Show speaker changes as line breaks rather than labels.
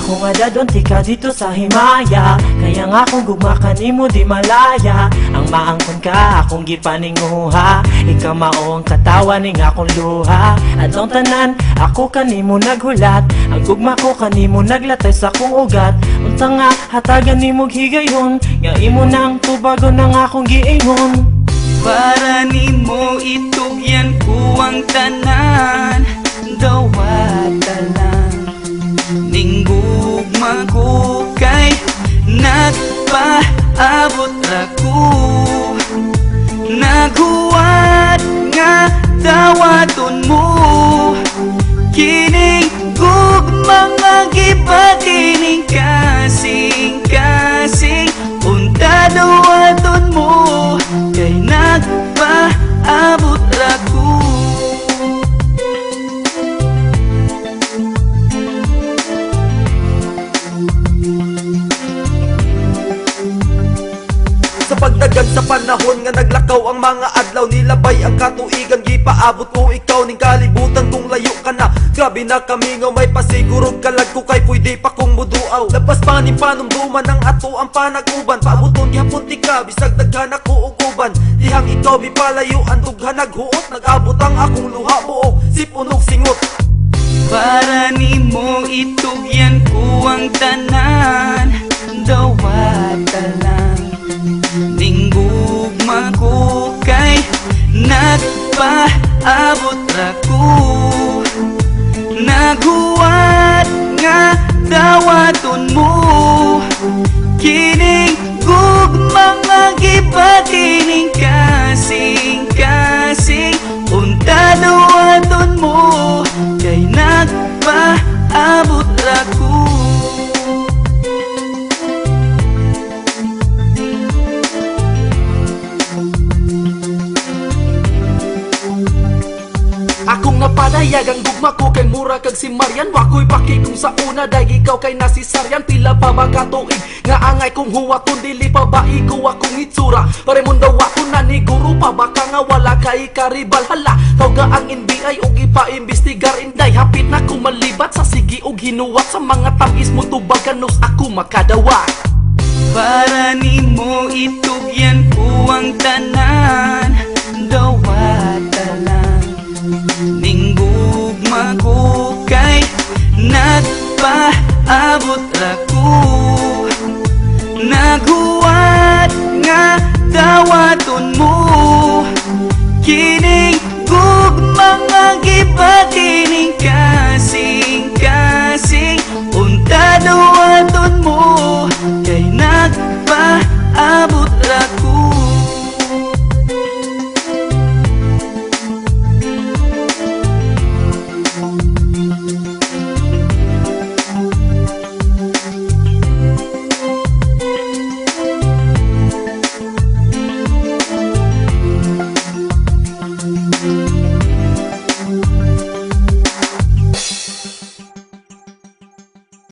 Ako nga dadon tika dito sa Himaya, kaya nga kung gugma ka nimo di malaya. Ang maangkon ka akong gipaninguha, ikaw mao ang katawan ning akong luha. Atong tanan ako kanimo naghulat, ang gugma ko kanimo naglatay sa akong ugat. Unta nga hatagan nimo higayon, nga imo nang tubagon ng akong giingon.
Para nimo itugyan ko ang tanan, dawat lang ning gugma ko kay nagpaabot ra ko. Naghuwat nga dawaton mo, kining gugma nga gipatining kasing-kasing. Unta dawaton mo kay nagpaabot ra ko.
Sa pagdagan sa panahon nga naglakaw ang mga adlaw, nilabay ang katuigan, gipaabot ko ikaw ning kalibutan kung layo ka na. Grabe na kami nga may pasigurog kalag ko kay pwede pa kong muduaw. Labas pa ni panumduman ang ato ang panaguban, paabuton gihapon ti ka bisag daghan ako og uban. Dihang ikaw mipalayo ang dughan naghuot, nag-abot ang akong luha buok sipunog singot.
Para nimo itugyan ko ang tanan, dawat lang ning gugma ko kay nagpaabot ra ko. Naghuwat nga dawaton mo, kining gugma nga gipatining kasing-kasing. Unta dawaton mo kay nagpaabot ra ko.
Akong napadayag ang gugma ko kay mura kag si Marian. Wako'y paki kung sa una day ikaw kay nasisaryan. Pila pa magatuig nga angay kong huwaton, dili pa ba igo akong itsura. Paremon daw ako na ni guru pa, baka nga wala kay karibal. Hala, tawga ang NBI og ipa-imbestigar inday. Hapit na ko malibat sa sigi og hinuwat, sa mga tamis mo tubaganos ako makadawat.
Para nimo itugyan ko ang tanan, dawat lang ning gugma ko kay nagpaabot